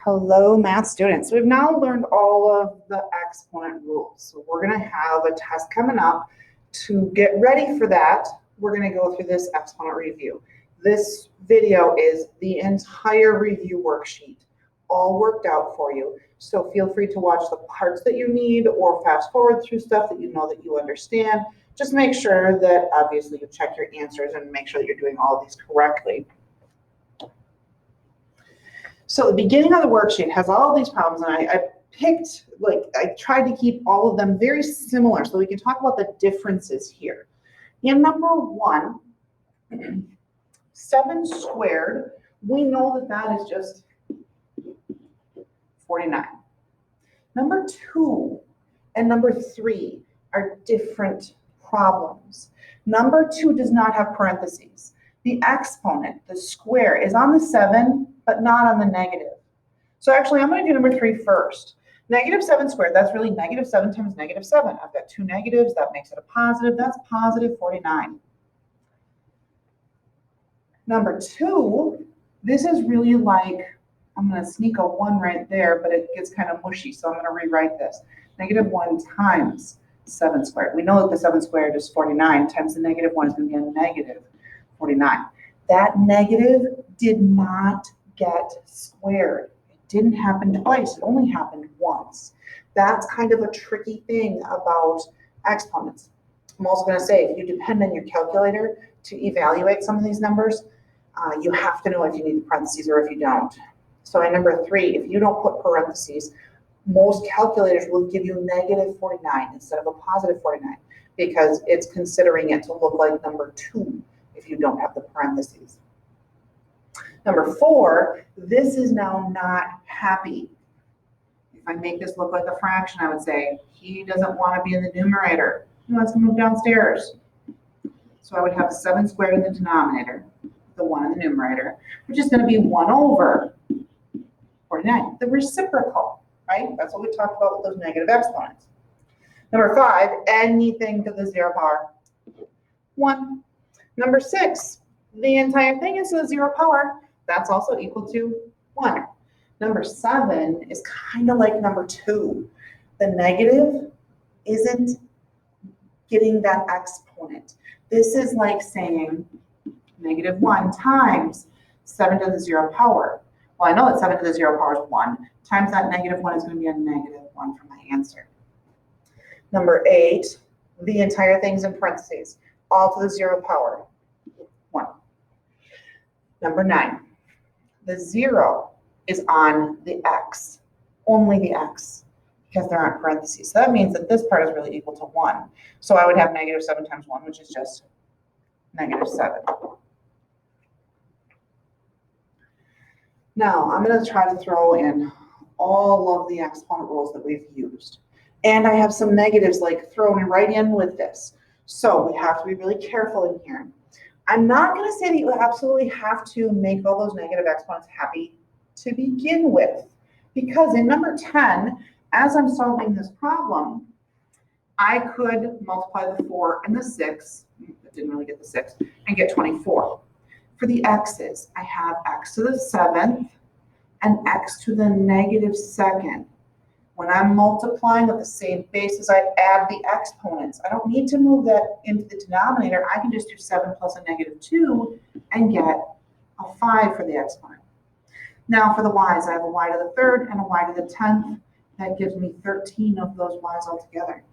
Hello, math students. We've now learned all of the exponent rules. So we're going to have a test coming up. To get ready for that, we're going to go through this exponent review. This video is the entire review worksheet, all worked out for you. So feel free to watch the parts that you need or fast forward through stuff that you know that you understand. Just make sure that obviously you check your answers and make sure that you're doing all of these correctly. So the beginning of the worksheet has all these problems, and I tried to keep all of them very similar so we can talk about the differences here. In number 1, 7 squared, we know that that is just 49. Number 2 and number 3 are different problems. Number 2 does not have parentheses. The exponent, the square, is on the 7, but not on the negative. So actually, I'm going to do number 3 first. Negative 7 squared, that's really negative 7 times negative 7. I've got 2 negatives, that makes it a positive. That's positive 49. Number 2, this is really like, I'm going to sneak a 1 right there, but it gets kind of mushy, so I'm going to rewrite this. Negative 1 times 7 squared. We know that the 7 squared is 49 times the negative 1 is going to be a negative 49. That negative did not get squared. It didn't happen twice. It only happened once. That's kind of a tricky thing about exponents. I'm also going to say, if you depend on your calculator to evaluate some of these numbers, you have to know if you need parentheses or if you don't. So in number 3, if you don't put parentheses, most calculators will give you negative 49 instead of a positive 49 because it's considering it to look like number 2 if you don't have the parentheses. Number 4, this is now not happy. If I make this look like a fraction, I would say he doesn't want to be in the numerator. He wants to move downstairs. So I would have 7 squared in the denominator, the 1 in the numerator, which is going to be 1 over 49, the reciprocal, right? That's what we talked about with those negative exponents. Number 5, anything to the 0 power, 1. Number 6, the entire thing is to the 0 power. That's also equal to 1. Number 7 is kind of like number 2. The negative isn't getting that exponent. This is like saying negative 1 times 7 to the 0 power. Well, I know that 7 to the 0 power is 1. Times that negative 1 is going to be a negative 1 for my answer. Number 8, the entire thing's in parentheses. All to the 0 power, 1. Number 9, the 0 is on the x, only the x, because there aren't parentheses. So that means that this part is really equal to 1. So I would have negative 7 times 1, which is just negative 7. Now, I'm going to try to throw in all of the exponent rules that we've used. And I have some negatives like thrown right in with this. So we have to be really careful in here. I'm not going to say that you absolutely have to make all those negative exponents happy to begin with. Because in number 10, as I'm solving this problem, I could multiply the 4 and the 6, I didn't really get the 6, and get 24. For the x's, I have x to the 7th and x to the negative 2nd. When I'm multiplying with the same basis, I add the exponents. I don't need to move that into the denominator. I can just do 7 plus a negative 2 and get a 5 for the exponent. Now for the y's, I have a y to the 3rd and a y to the 10th. That gives me 13 of those y's altogether.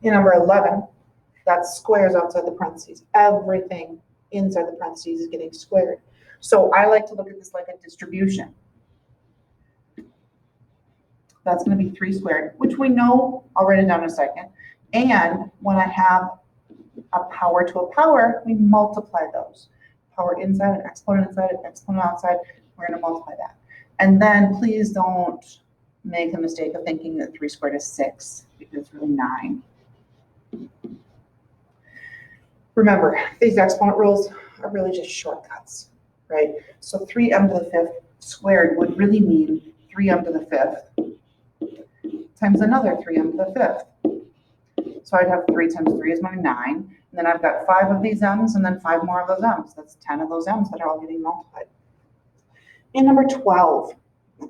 In number 11, that's squares outside the parentheses. Everything inside the parentheses is getting squared. So I like to look at this like a distribution. That's going to be 3 squared, which we know, I'll write it down in a second. And when I have a power to a power, we multiply those. Power inside, an exponent inside, an exponent outside, we're going to multiply that. And then please don't make the mistake of thinking that 3 squared is 6, because it's really 9. Remember, these exponent rules are really just shortcuts, right? So 3m to the 5th squared would really mean 3m to the 5th times another 3m to the 5th. So I'd have 3 times 3 is my 9. And then I've got 5 of these m's and then 5 more of those m's. That's 10 of those m's that are all getting multiplied. In number 12,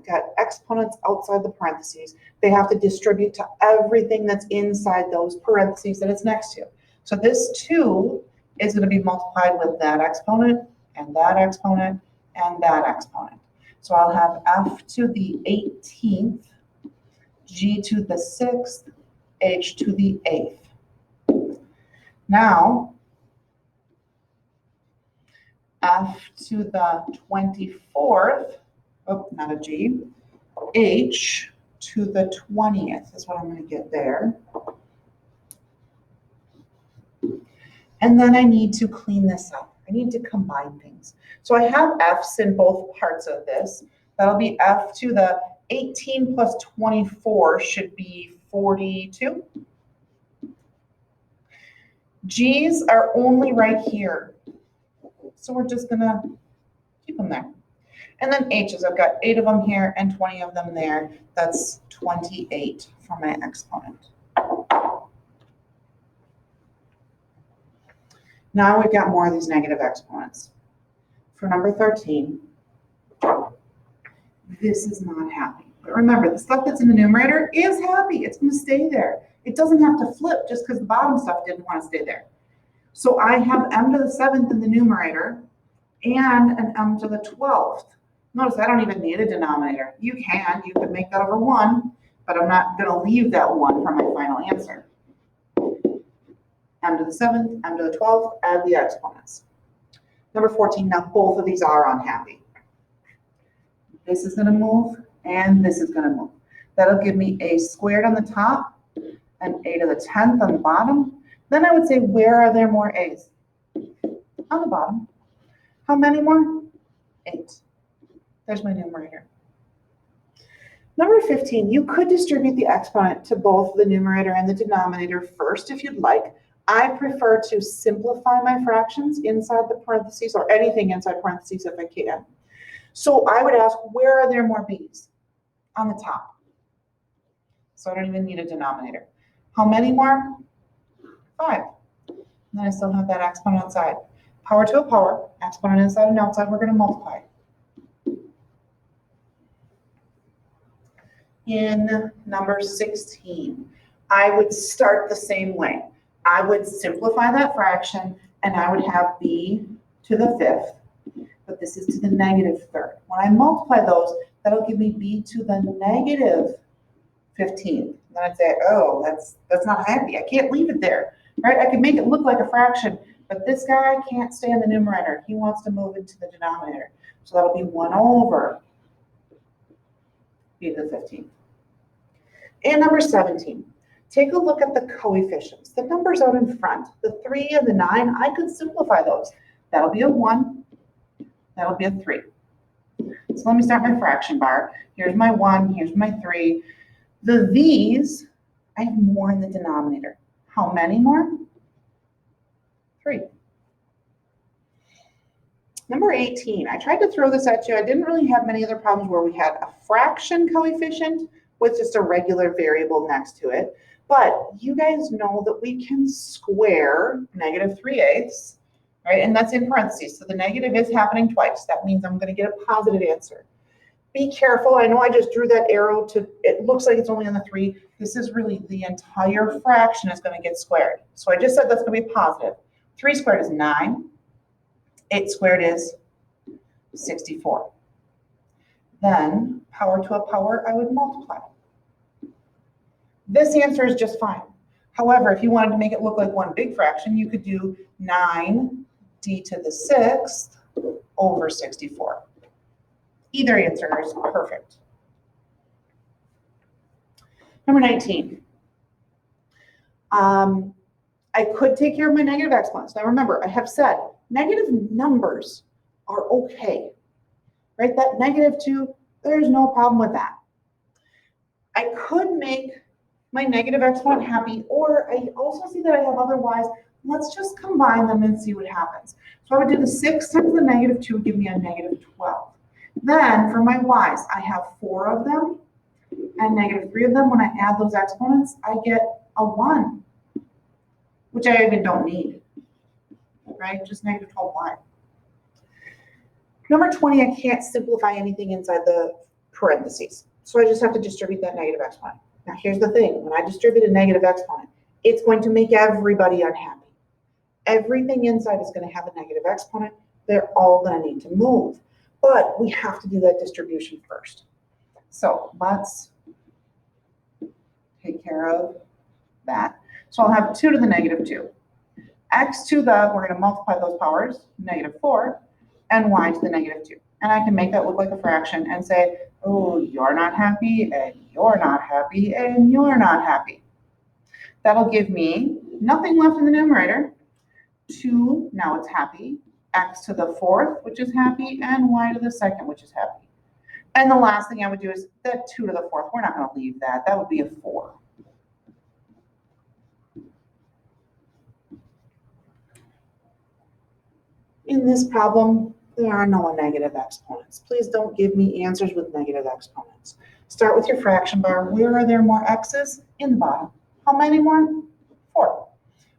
got exponents outside the parentheses. They have to distribute to everything that's inside those parentheses that it's next to. So this 2 is going to be multiplied with that exponent, and that exponent, and that exponent. So I'll have f to the 18th, g to the 6th, h to the 8th. Now, f to the 24th, oh, not a g, h to the 20th is what I'm going to get there. And then I need to clean this up. I need to combine things. So I have f's in both parts of this. That'll be f to the 18 plus 24 should be 42. G's are only right here. So we're just gonna keep them there. And then h's, I've got 8 of them here and 20 of them there. That's 28 for my exponent. Now we've got more of these negative exponents. For number 13, this is not happy. But remember, the stuff that's in the numerator is happy. It's going to stay there. It doesn't have to flip just because the bottom stuff didn't want to stay there. So I have m to the 7th in the numerator and an m to the 12th. Notice I don't even need a denominator. You could make that over 1, but I'm not going to leave that 1 for my final answer. M to the 7th, m to the 12th, add the exponents. Number 14, now both of these are unhappy. This is going to move, and this is going to move. That'll give me a squared on the top, and a to the 10th on the bottom. Then I would say, where are there more a's? On the bottom. How many more? 8. There's my numerator. Number 15, you could distribute the exponent to both the numerator and the denominator first if you'd like. I prefer to simplify my fractions inside the parentheses, or anything inside parentheses if I can. So I would ask, where are there more b's? On the top. So I don't even need a denominator. How many more? 5. And then I still have that exponent outside. Power to a power, exponent inside and outside, we're going to multiply. In number 16, I would start the same way. I would simplify that fraction, and I would have b to the 5th, but this is to the negative 3rd. When I multiply those, that'll give me b to the negative 15th. Then I'd say, oh, that's not happy. I can't leave it there, right? I can make it look like a fraction, but this guy can't stay in the numerator. He wants to move into the denominator. So that'll be 1 over b to the 15th. And number 17. Take a look at the coefficients. The numbers out in front, the 3 and the 9, I could simplify those. That'll be a 1. That'll be a 3. So let me start my fraction bar. Here's my 1. Here's my 3. The these, I have more in the denominator. How many more? 3. Number 18. I tried to throw this at you. I didn't really have many other problems where we had a fraction coefficient with just a regular variable next to it. But you guys know that we can square negative 3/8, right? And that's in parentheses. So the negative is happening twice. That means I'm going to get a positive answer. Be careful. I know I just drew that arrow to, it looks like it's only on the 3. This is really the entire fraction is going to get squared. So I just said that's going to be positive. 3 squared is 9. 8 squared is 64. Then power to a power, I would multiply. This answer is just fine. However, if you wanted to make it look like one big fraction, you could do 9d to the 6th over 64. Either answer is perfect. Number 19. I could take care of my negative exponents. Now remember, I have said negative numbers are okay, right? That -2, there's no problem with that. I could make my negative exponent happy, or I also see that I have otherwise. Let's just combine them and see what happens. So I would do the 6 times the -2 would give me a -12. Then for my y's, I have 4 of them and -3 of them. When I add those exponents, I get a 1, which I even don't need, right? Just -12y. Number 20, I can't simplify anything inside the parentheses. So I just have to distribute that negative exponent. Now here's the thing, when I distribute a negative exponent, it's going to make everybody unhappy. Everything inside is going to have a negative exponent. They're all going to need to move. But we have to do that distribution first. So let's take care of that. So I'll have 2 to the negative 2. X to the, we're going to multiply those powers, negative 4, and y to the negative 2. And I can make that look like a fraction and say, oh, you're not happy, and you're not happy, and you're not happy. That'll give me nothing left in the numerator. 2, now it's happy, x to the 4th, which is happy, and y to the 2nd, which is happy. And the last thing I would do is that 2 to the 4th, we're not going to leave that. That would be a 4. In this problem, there are no negative exponents. Please don't give me answers with negative exponents. Start with your fraction bar. Where are there more x's? In the bottom. How many more? 4.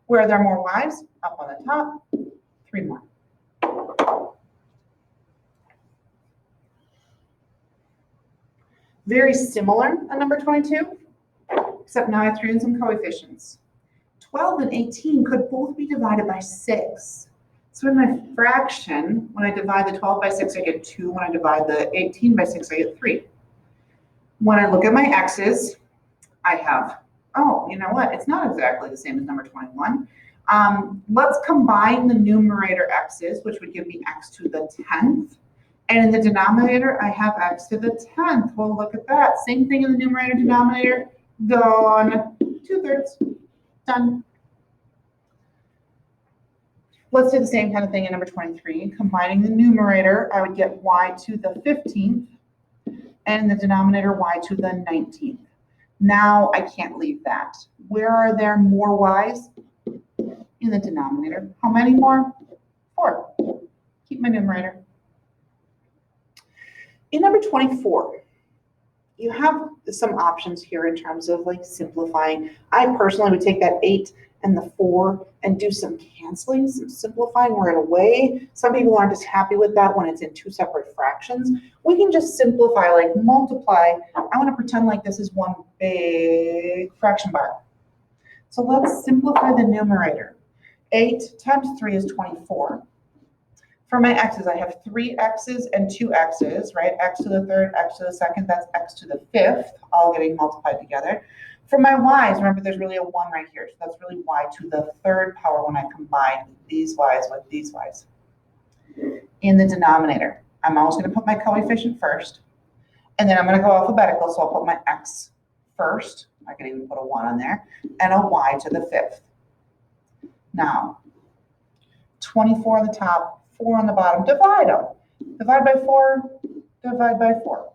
Where are there more y's? Up on the top. 3 more. Very similar on number 22, except now I threw in some coefficients. 12 and 18 could both be divided by 6. So in my fraction, when I divide the 12 by 6, I get 2. When I divide the 18 by 6, I get 3. When I look at my x's, I have, oh, you know what? It's not exactly the same as number 21. Let's combine the numerator x's, which would give me x to the 10th. And in the denominator, I have x to the 10th. Well, look at that. Same thing in the numerator, denominator, gone. 2/3, done. Let's do the same kind of thing in number 23. Combining the numerator, I would get y to the 15th, and in the denominator, y to the 19th. Now I can't leave that. Where are there more y's? In the denominator. How many more? 4. Keep my numerator. In number 24, you have some options here in terms of like simplifying. I personally would take that 8 and the 4 and do some canceling, some simplifying right away. Some people aren't as happy with that when it's in 2 separate fractions. We can just simplify, like multiply. I want to pretend like this is one big fraction bar. So let's simplify the numerator. 8 times 3 is 24. For my x's, I have 3 x's and 2 x's, right? X to the 3rd, x to the 2nd, that's x to the 5th, all getting multiplied together. For my y's, remember there's really a 1 right here, so that's really y to the 3rd power when I combine these y's with these y's. In the denominator, I'm always going to put my coefficient first, and then I'm going to go alphabetical, so I'll put my x first. I could even put a 1 on there, and a y to the 5th. Now, 24 on the top, 4 on the bottom, divide them. Divide by 4, divide by 4.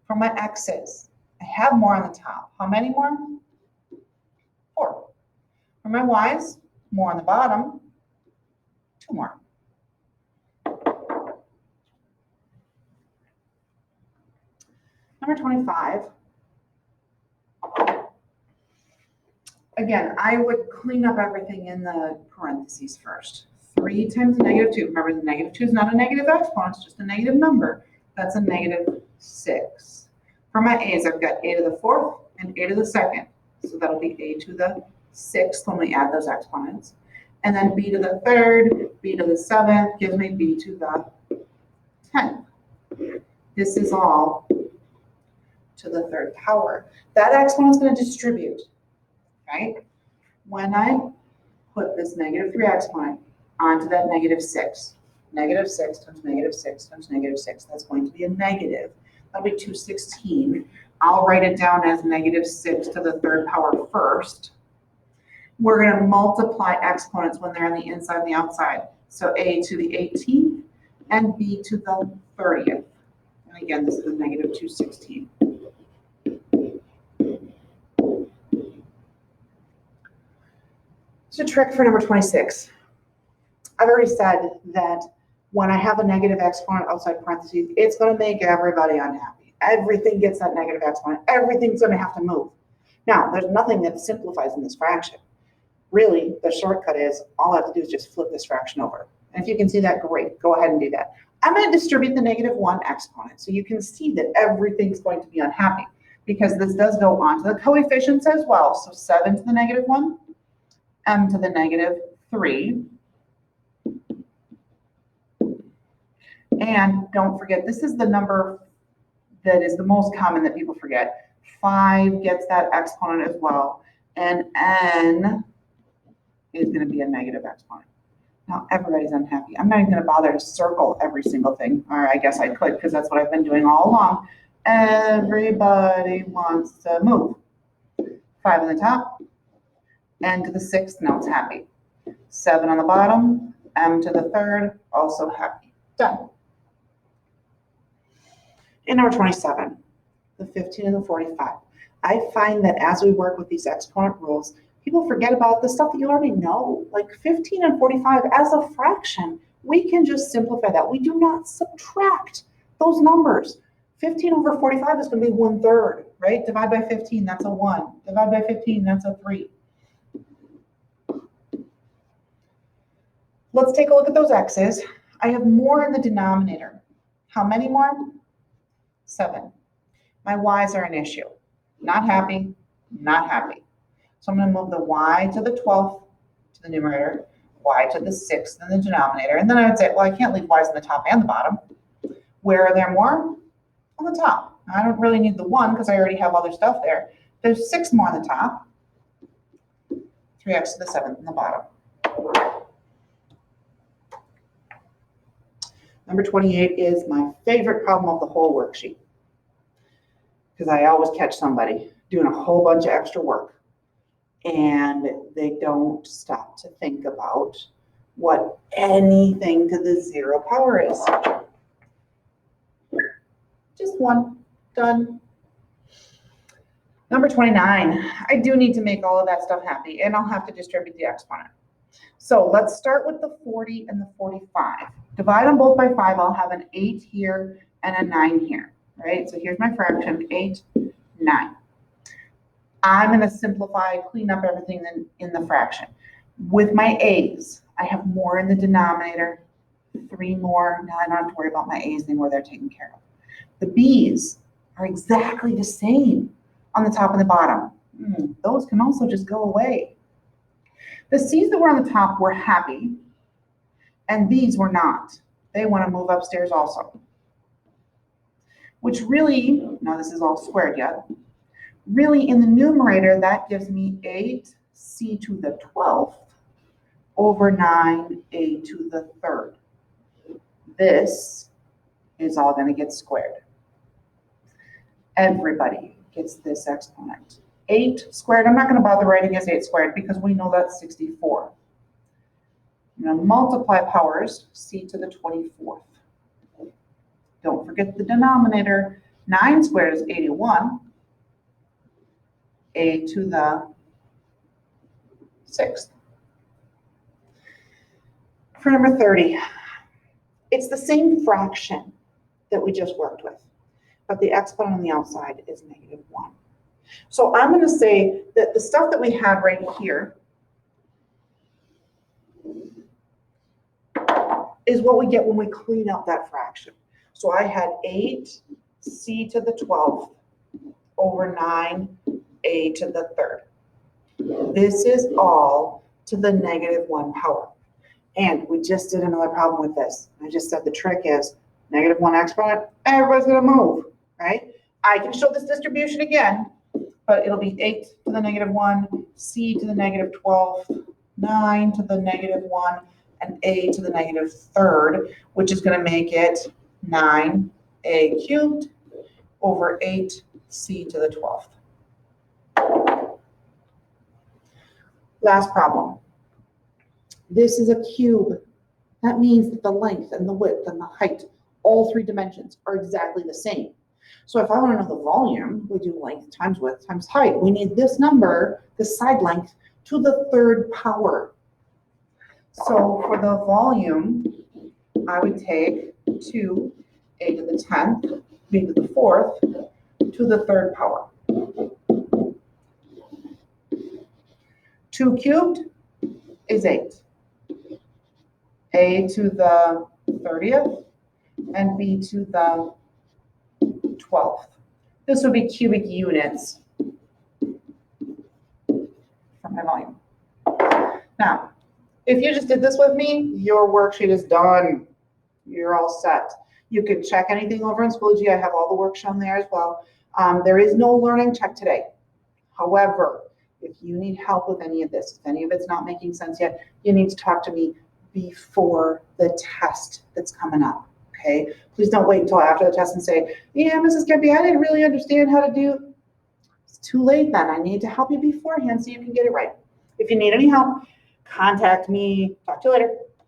For my x's, I have more on the top. How many more? 4. For my y's, more on the bottom, 2 more. Number 25. Again, I would clean up everything in the parentheses first. 3 times negative 2. Remember, the negative 2 is not a negative exponent, it's just a negative number. That's a negative 6. For my a's, I've got a to the 4th and a to the 2nd. So that'll be a to the 6th when we add those exponents. And then b to the 3rd, b to the 7th gives me b to the 10th. This is all to the 3rd power. That exponent is going to distribute. Right? When I put this negative 3 exponent onto that negative 6, negative 6 times negative 6 times negative 6, that's going to be a negative. That'll be 216. I'll write it down as negative 6 to the 3rd power first. We're going to multiply exponents when they're on the inside and the outside. So a to the 18th and b to the 30th. And again, this is a negative 216. So trick for number 26. I've already said that when I have a negative exponent outside parentheses, it's going to make everybody unhappy. Everything gets that negative exponent. Everything's going to have to move. Now, there's nothing that simplifies in this fraction. Really, the shortcut is all I have to do is just flip this fraction over. And if you can see that, great. Go ahead and do that. I'm going to distribute the -1 exponent so you can see that everything's going to be unhappy because this does go on to the coefficients as well. So 7 to the -1, m to the -3. And don't forget, this is the number that is the most common that people forget. 5 gets that exponent as well. And n is going to be a negative exponent. Now everybody's unhappy. I'm not even going to bother to circle every single thing. Or I guess I could because that's what I've been doing all along. Everybody wants to move. 5 on the top, n to the 6th, now it's happy. 7 on the bottom, m to the 3rd, also happy. Done. In number 27, the 15 and the 45. I find that as we work with these exponent rules, people forget about the stuff that you already know, like 15 and 45 as a fraction. We can just simplify that. We do not subtract those numbers. 15 over 45 is going to be 1/3, right? Divide by 15, that's a 1. Divide by 15, that's a 3. Let's take a look at those x's. I have more in the denominator. How many more? 7. My y's are an issue. Not happy, not happy. So I'm going to move the y to the 12th to the numerator, y to the 6th in the denominator, and then I would say, well, I can't leave y's in the top and the bottom. Where are there more? On the top. I don't really need the 1 because I already have other stuff there. There's 6 more on the top. 3x to the 7th in the bottom. Number 28 is my favorite problem of the whole worksheet because I always catch somebody doing a whole bunch of extra work and they don't stop to think about what anything to the 0 power is. Just 1. Done. Number 29. I do need to make all of that stuff happy, and I'll have to distribute the exponent. So let's start with the 40 and the 45. Divide them both by 5. I'll have an 8 here and a 9 here, right? So here's my fraction, 8, 9. I'm going to simplify, clean up everything in the fraction. With my a's, I have more in the denominator, 3 more. Now I don't have to worry about my a's anymore. They're taken care of. The b's are exactly the same on the top and the bottom. Those can also just go away. The c's that were on the top were happy, and these were not. They want to move upstairs also. Which really, now this is all squared yet, really in the numerator, that gives me 8c to the 12th over 9a to the 3rd. This is all going to get squared. Everybody gets this exponent. 8 squared, I'm not going to bother writing as 8 squared because we know that's 64. I'm going to multiply powers, c to the 24th. Don't forget the denominator. 9 squared is 81. A to the 6th. For number 30, it's the same fraction that we just worked with, but the exponent on the outside is -1. So I'm going to say that the stuff that we had right here is what we get when we clean up that fraction. So I had 8c to the 12th over 9a to the 3rd. This is all to the -1 power. And we just did another problem with this. I just said the trick is -1 exponent, everybody's going to move, right? I can show this distribution again, but it'll be 8 to the -1, c to the -12th, 9 to the -1, and a to the -3rd, which is going to make it 9a cubed over 8c to the 12th. Last problem. This is a cube. That means that the length and the width and the height, all 3 dimensions, are exactly the same. So if I want to know the volume, we do length times width times height. We need this number, the side length, to the 3rd power. So for the volume, I would take 2a to the 10th, b to the 4th, to the 3rd power. 2 cubed is 8. A to the 30th and b to the 12th. This would be cubic units for my volume. Now, if you just did this with me, your worksheet is done. You're all set. You can check anything over in Schoology. I have all the work shown there as well. There is no learning check today. However, if you need help with any of this, if any of it's not making sense yet, you need to talk to me before the test that's coming up, okay? Please don't wait until after the test and say, yeah, Mrs. Kempe, I didn't really understand how to do. It's too late then. I need to help you beforehand so you can get it right. If you need any help, contact me. Talk to you later.